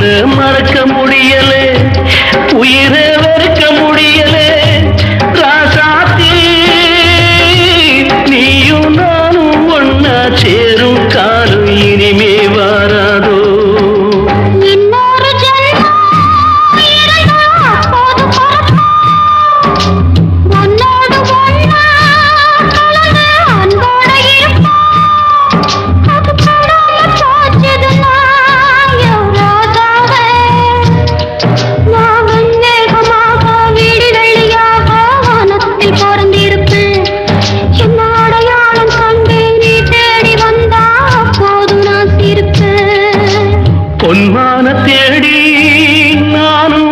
உன்னை மறக்க முடியலே, உயிரை வெறுக்க முடியலே. ராசாத்தி நீயும் நானும் ஒன்னா சேரும் காலம் இனிமே வாராதோ. பொன்மான தேடி நானும்